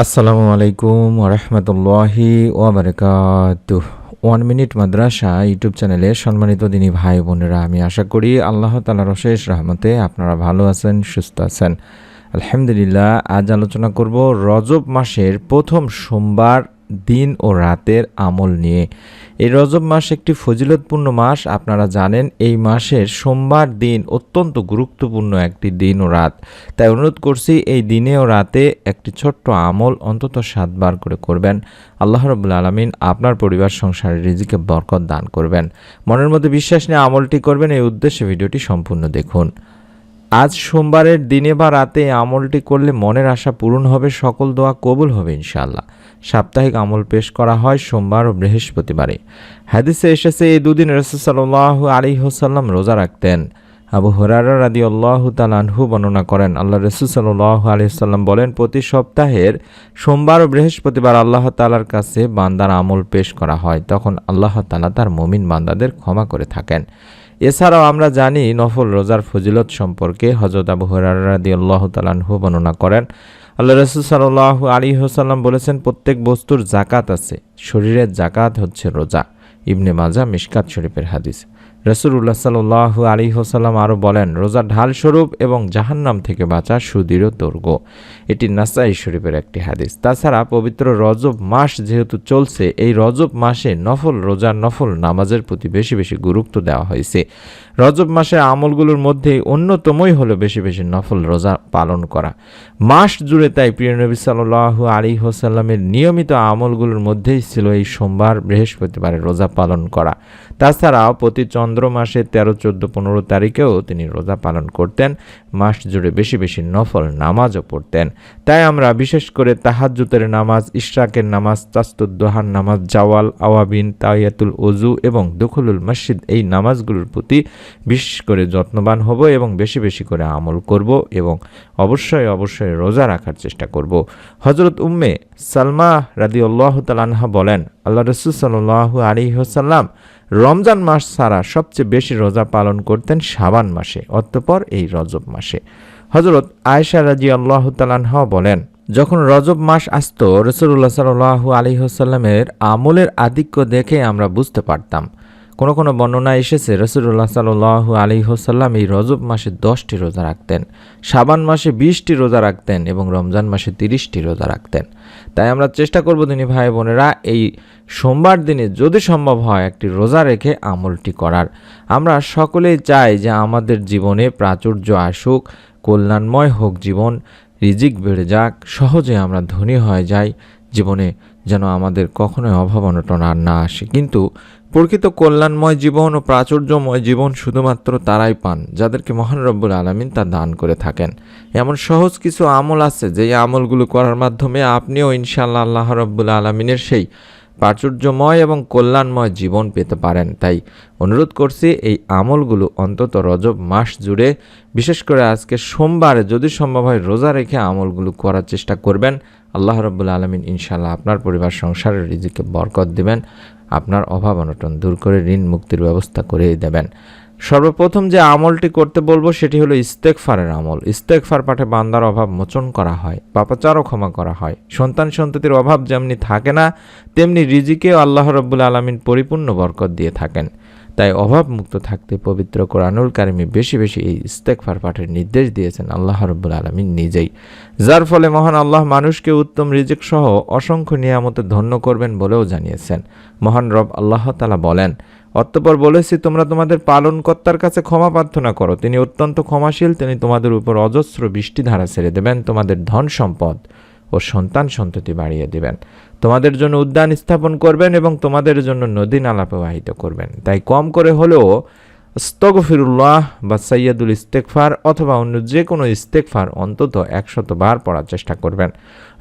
আসসালামু আলাইকুম ওরহমতুল্লাহি ওয়াবারাকাতুহ। 1 মিনিট মাদ্রাসা ইউটিউব চ্যানেলে সম্মানিত দিনী ভাই বোনেরা, আমি আশা করি আল্লাহ তাআলার অশেষ রহমতে আপনারা ভালো আছেন, সুস্থ আছেন। আলহামদুলিল্লাহ। আজ আলোচনা করব রজব মাসের প্রথম সোমবার দিন ও রাতের আমল নিয়ে। এই রজব মাস একটি ফজিলতপূর্ণ মাস। আপনারা জানেন এই মাসের সোমবার দিন অত্যন্ত গুরুত্বপূর্ণ একটি দিন ও রাত। তাই অনুরোধ করছি এই দিনে ও রাতে একটি ছোট্ট আমল অন্তত 7 বার করে করবেন। আল্লাহ রাব্বুল আলামিন আপনার পরিবার সংসারের রিজিকে বরকত দান করবেন। মনের মধ্যে বিশ্বাস নিয়ে আমলটি করবেন, এই উদ্দেশ্যে ভিডিওটি সম্পূর্ণ দেখুন। আজ সোমবারের দিনে বা রাতে আমলটি করলে মনের আশা পূরণ হবে, সকল দোয়া কবুল হবে ইনশাআল্লাহ। সাপ্তাহিক আমল পেশ করা হয় সোমবার ও বৃহস্পতিবারে। হাদিসে এসেছে এই দুদিন রাসূল সাল্লাল্লাহু আলাইহি ওয়াসাল্লাম রোজা রাখতেন। আবু হুরায়রা রাদিয়াল্লাহু তাআলা আনহু বর্ণনা করেন, আল্লাহ রাসূল সাল্লাল্লাহু আলাইহি ওয়াসাল্লাম বলেন, প্রতি সপ্তাহের সোমবার ও বৃহস্পতিবার আল্লাহ তাআলার কাছে বান্দার আমল পেশ করা হয়। তখন আল্লাহ তাআলা তার মুমিন বান্দাদের ক্ষমা করে থাকেন। এছাড়াও আমরা জানি নফল রোজার ফজিলত সম্পর্কে। হযরত আবু হুরায়রা রাদিয়াল্লাহু তাআলা আনহু বর্ণনা করেন, আল্লাহ রাসূল সাল্লাল্লাহু আলাইহি ওয়াসাল্লাম বলেছেন, প্রত্যেক বস্তুর যাকাত আছে, শরীরের যাকাত হচ্ছে রোজা। ইবনে মাজাহ মিশকাত শরীফের হাদিস। রাসূলুল্লাহ সাল্লাল্লাহু আলাইহি ওয়াসাল্লাম আরও বলেন, রোজা ঢাল স্বরূপ এবং জাহান্নাম থেকে বাঁচার সুদৃঢ় দুর্গ। এটি নাসাই শরীফের একটি হাদিস। তাছাড়া পবিত্র রজব মাস যেহেতু চলছে, এই রজব মাসে নফল রোজার নফল নামাজের প্রতি বেশি বেশি গুরুত্ব দেওয়া হয়েছে। রজব মাসের আমলগুলোর মধ্যে অন্যতমই হলো বেশি বেশি নফল রোজা পালন করা। মাস জুড়ে তাই প্রিয় নবী সাল্লাল্লাহু আলাইহি ওয়াসাল্লামের নিয়মিত আমলগুলোর মধ্যেই ছিল এই সোমবার বৃহস্পতিবারের রোজা পালন করা। তাছাড়াও প্রতি চন্দ্র মাসে 13, 14, 15 তারিখেও তিনি রোজা পালন করতেন। মাস জুড়ে বেশি বেশি নফল নামাজও পড়তেন। তাই আমরা বিশেষ করে তাহাজ্জুদের নামাজ, ইশরাকের নামাজ, তাসতুদ্দোহার নামাজ, জাওয়াল, আওয়াবিন, তাহিয়াতুল ওযু এবং দুখুলুল মসজিদ, এই নামাজগুলোর প্রতি বিশেষ করে যত্নবান হব এবং বেশি বেশি করে আমল করব এবং অবশ্যই অবশ্যই রোজা রাখার চেষ্টা করব। হযরত উম্মে সালমা রাদিয়াল্লাহু তাআলা আনহা বলেন, আল্লাহ রাসূল সাল্লাল্লাহু আলাইহি ওয়াসাল্লাম রমজান মাস ছাড়া সবচেয়ে বেশি রোজা পালন করতেন শাবান মাসে, অতঃপর এই রজব মাসে। হযরত আয়েশা রাদিয়াল্লাহু তাআলা আনহা বলেন, যখন রজব মাস আসতো রাসূলুল্লাহ সাল্লাল্লাহু আলাইহি ওয়াসাল্লামের আমলের আধিক্য দেখে আমরা বুঝতে পারতাম। কোনো কোনো বর্ণনায় এসেছে রাসূলুল্লাহ সাল্লাল্লাহু আলাইহি ওয়াসাল্লাম এই রজব মাসে 10টি রোজা রাখতেন, শাবান মাসে 20টি রোজা রাখতেন এবং রমজান মাসে 30টি রোজা রাখতেন। তাই আমরা চেষ্টা করব দিনী ভাই বোনেরা, এই সোমবার দিনে যদি সম্ভব হয় একটি রোজা রেখে আমলটি করার। আমরা সকলেই চাই যে আমাদের জীবনে প্রাচুর্য আসুক, কল্যাণময় হোক জীবন, রিজিক বেড়ে যাক, সহজে আমরা ধনী হয়ে যাই, জীবনে যেন আমাদের কখনোই অভাব অনটন আর না আসে। কিন্তু প্রকৃত কল্যাণময় জীবন ও প্রাচুর্যময় জীবন শুধুমাত্র তারাই পান যাদেরকে মহান রব্বুল আলামিন তা দান করে থাকেন। এমন সহজ কিছু আমল আছে যে আমলগুলো করার মাধ্যমে আপনিও ইনশাআল্লাহ আল্লাহ রব্বুল আলামিনের সেই প্রাচুর্যময় এবং কল্যাণময় জীবন পেতে পারেন। তাই অনুরোধ করছি এই আমলগুলো অন্তত রজব মাস জুড়ে, বিশেষ করে আজকে সোমবারে যদি সম্ভব হয় রোজা রেখে আমলগুলো করার চেষ্টা করবেন। আল্লাহ রাব্বুল আলামিন ইনশাআল্লাহ আপনার পরিবার সংসারের রিজিকে বরকত দিবেন, আপনার অভাব অনটন দূর করে ঋণ মুক্তির ব্যবস্থা করে দেবেন। সর্বপ্রথম যে আমলটি করতে বলবো সেটি হলো ইস্তেগফারের আমল। ইস্তেগফার পাঠে বান্দার অভাব মোচন করা হয়, পাপাচারও ক্ষমা করা হয়। সন্তান সন্ততির অভাব যেমনি থাকে না, তেমনি রিজিকেও আল্লাহ রাব্বুল আলামিন পরিপূর্ণ বরকত দিয়ে থাকেন। তাই অভাব মুক্ত থাকতে পবিত্র কোরআনুল কারিমে বেশি বেশি এই ইস্তেগফার পাঠের নির্দেশ দিয়েছেন আল্লাহ রাব্বুল আলামিন নিজেই, যার ফলে মহান আল্লাহ মানুষকে উত্তম রিজিক সহ অসংখ্য নিয়ামতে ধন্য করবেন বলেও জানিয়েছেন। মহান রব আল্লাহ তাআলা বলেন, অতঃপর বলেছি তোমরা তোমাদের পালনকর্তার কাছে ক্ষমা প্রার্থনা করো, তিনি অত্যন্ত ক্ষমাশীল, তিনি তোমাদের উপর অজস্র বৃষ্টিধারা ছেড়ে দেবেন, তোমাদের ধন সম্পদ ও সন্তান সন্ততি বাড়িয়ে দেবেন, তোমাদের জন্য উদ্যান স্থাপন করবেন এবং তোমাদের জন্য নদী নালা প্রবাহিত করবেন। তাই কম করে হলেও আস্তাগফিরুল্লাহ বা সাইয়্যিদুল ইস্তেগফার অথবা অন্য যে কোনো ইস্তেগফার অন্তত 100 বার পড়ার চেষ্টা করবেন।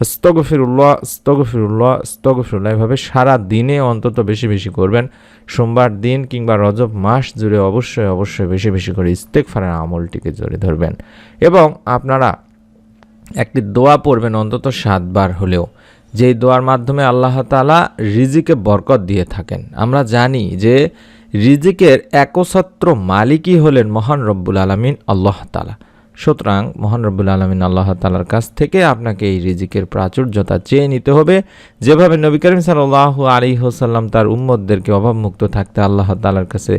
আস্তাগফিরুল্লাহ আস্তাগফিরুল্লাহ আস্তাগফিরুল্লাহ এভাবে সারা দিনে অন্তত বেশি বেশি করবেন। সোমবার দিন কিংবা রজব মাস জুড়ে অবশ্যই অবশ্যই বেশি বেশি করে ইস্তেগফারের আমলটিকে জোরে ধরবেন এবং আপনারা একটি দোয়া পড়বেন অন্তত 7 বার হলেও, যেই দোয়ার মাধ্যমে আল্লাহ তাআলা রিজিকে বরকত দিয়ে থাকেন। আমরা জানি যে রিজিকের একচ্ছত্র মালিকই হলেন মহান রব্বুল আলামিন আল্লাহ তাআলা। সুতরাং মহান রব্বুল আলামিন আল্লাহ তাআলার কাছ থেকে আপনাকে এই রিজিকের প্রাচুর্যতা চেয়ে নিতে হবে। যেভাবে নবী করিম সাল্লাল্লাহু আলাইহি ওয়াসাল্লাম তার উম্মতদেরকে অভাবমুক্ত থাকতে আল্লাহ তাআলার কাছে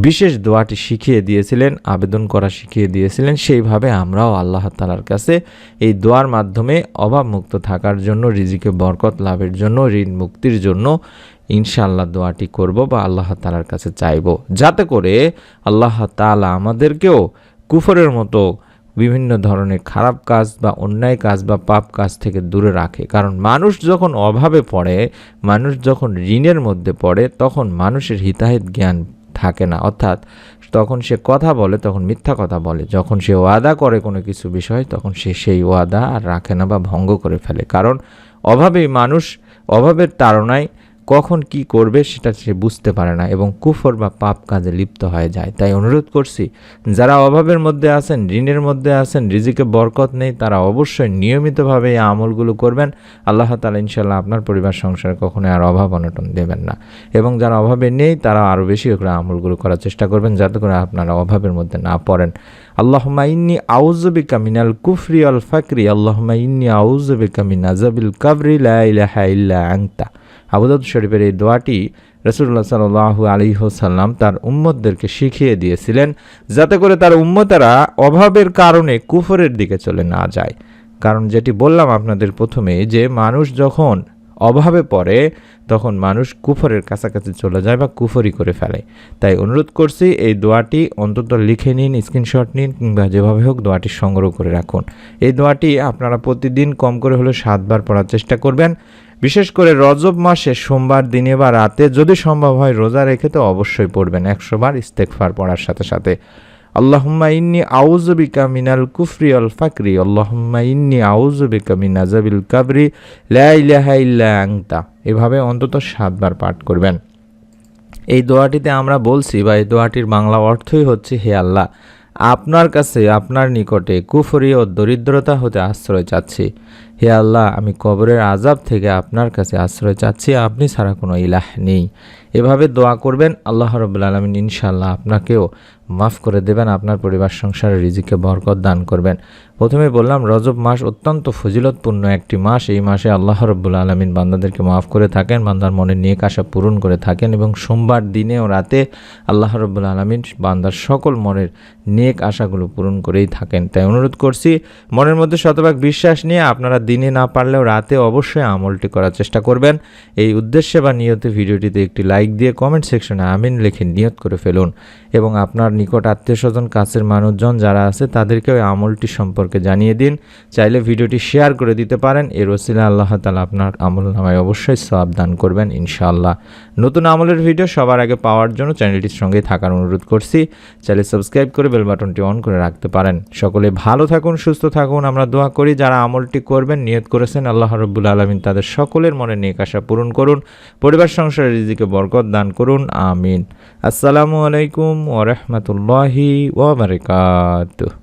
বিশেষ দোয়াটি শিখিয়ে দিয়েছিলেন, আবেদন করা শিখিয়ে দিয়েছিলেন, সেইভাবে আমরাও আল্লাহ তাআলার কাছে এই দোয়ার মাধ্যমে অভাবমুক্ত থাকার জন্য, রিজিকে বরকত লাভের জন্য, ঋণ মুক্তির জন্য ইনশাআল্লাহ দোয়াটি করব বা আল্লাহ তাআলার কাছে চাইব, যাতে করে আল্লাহ তাআলা আমাদেরকেও কুফরের মতো বিভিন্ন ধরনের খারাপ কাজ বা অন্যায় কাজ বা পাপ কাজ থেকে দূরে রাখে। কারণ মানুষ যখন অভাবে পড়ে, মানুষ যখন ঋণের মধ্যে পড়ে, তখন মানুষের হিতাহিত জ্ঞান থাকে না, অর্থাৎ তখন সে কথা বলে তখন মিথ্যা কথা বলে, যখন সে ওয়াদা করে কোনো কিছু বিষয় তখন সে সেই ওয়াদা আর রাখে না বা ভঙ্গ করে ফেলে। কারণ অভাবেই মানুষ অভাবের তাড়নায় কখন কি করবে সেটা সে বুঝতে পারে না এবং কুফর বা পাপ কাজে লিপ্ত হয়ে যায়। তাই অনুরোধ করছি, যারা অভাবের মধ্যে আছেন, ঋণের মধ্যে আছেন, রিজিকে বরকত নেই, তারা অবশ্যই নিয়মিতভাবে এই আমলগুলো করবেন। আল্লাহ তাআলা ইনশাআল্লাহ আপনার পরিবার সংসারে কখনোই আর অভাব অনটন দেবেন না। এবং যারা অভাবে নেই তারা আরও বেশি করে আমলগুলো করার চেষ্টা করবেন, যাতে করে আপনারা অভাবের মধ্যে না পড়েন। আল্লাহুম্মা ইন্নী আউযু বিকা মিনাল কুফরি ওয়াল ফাকরি, আল্লাহুম্মা ইন্নী আউযু বিকা মিন আযাবিল কাবরি লা ইলাহা ইল্লা আনতা। আবু দাউদ শরীফের এই দোয়াটি রাসূলুল্লাহ সাল্লাল্লাহু আলাইহি ওয়াসাল্লাম তার উম্মতদেরকে শিখিয়ে দিয়েছিলেন, যাতে করে তার উম্মতেরা অভাবের কারণে কুফরের দিকে চলে না যায়। কারণ যেটি বললাম আপনাদের প্রথমে, যে মানুষ যখন অভাবে পড়ে তখন মানুষ কুফরের কাছাকাছি চলে যায় বা কুফরি করে ফেলে। তাই অনুরোধ করছি, এই দোয়াটি অন্তত লিখে নিন, স্ক্রিনশট নিন, কিংবা যেভাবে হোক দোয়াটি সংগ্রহ করে রাখুন। এই দোয়াটি আপনারা প্রতিদিন কম করে হলেও 7 বার পড়ার চেষ্টা করবেন। বিশেষ করে রজব মাসে সোমবার দিনে বা রাতে যদি সম্ভব হয় রোজা রেখে তো অবশ্যই পড়বেন 100 বার ইস্তেগফার পড়ার সাথে সাথে। আল্লাহুম্মা ইন্নী আউযু বিকা মিনাল কুফরি ওয়াল ফাকরি, আল্লাহুম্মা ইন্নী আউযু বিকা মিন আযাবিল কাবরি লা ইলাহা ইল্লা আনতা। এভাবে অন্তত 7 বার পাঠ করবেন। এই দোয়াটিতে আমরা বলছি বা এই দোয়াটির বাংলা অর্থই হচ্ছে, হে আল্লাহ, আপনার কাছে, আপনার নিকটে কুফরি ও দরিদ্রতা হতে আশ্রয় চাচ্ছি। হে আল্লাহ, আমি কবরের আযাব থেকে আপনার কাছে আশ্রয় চাচ্ছি, আপনি ছাড়া কোনো ইলাহ নেই। এভাবে দোয়া করবেন, আল্লাহ রাব্বুল আলামিন ইনশাআল্লাহ আপনাকেও মাফ করে দেবেন, আপনার পরিবার সংসারে রিজিকে বরকত দান করবেন। প্রথমে বললাম রজব মাস অত্যন্ত ফজিলতপূর্ণ একটি মাস। এই মাসে আল্লাহ রাব্বুল আলামিন বান্দাদেরকে মাফ করে থাকেন, বান্দার মনের নেক আশা পূরণ করে থাকেন এবং সোমবার দিনে ও রাতে আল্লাহ রাব্বুল আলামিন বান্দার সকল মনের নেক আশাগুলো পূরণ করেই থাকেন। তাই অনুরোধ করছি, মনের মধ্যে শতভাগ বিশ্বাস নিয়ে আপনারা দিনে না পারলেও রাতে অবশ্যই আমলটি করার চেষ্টা করবেন। এই উদ্দেশ্যে বা নিয়তে ভিডিওটিতে একটি লাইক দিয়ে কমেন্ট সেকশনে আমিন লিখে নিয়ত করে ফেলুন এবং আপনার নিকট আত্মীয় স্বজন, কাছের মানুষজন যারা আছে তাদেরকেও এই আমলটি সম্পর্কে জানিয়ে দিন। চাইলে ভিডিওটি শেয়ার করে দিতে পারেন। এর ওসিলায় আল্লাহ তাআলা আপনার আমল নামায় অবশ্যই সওয়াব দান করবেন ইনশাআল্লাহ। নতুন আমলের ভিডিও সবার আগে পাওয়ার জন্য চ্যানেলটির সঙ্গে থাকার অনুরোধ করছি। চাইলে সাবস্ক্রাইব করে বেল বাটনটি অন করে রাখতে পারেন। সকলে ভালো থাকুন, সুস্থ থাকুন। আমরা দোয়া করি যারা আমলটি করবেন, নিয়ত করেছেন, আল্লাহ রাব্বুল আলামিন তাদের সকলের মনে নেক আশা পূরণ করুন, পরিবার সংসারে রিজিকে বরকত দান করুন, আমিন। আসসালামু আলাইকুম ওয়া রাহমাতুল্লাহি ওয়া বারাকাতুহু।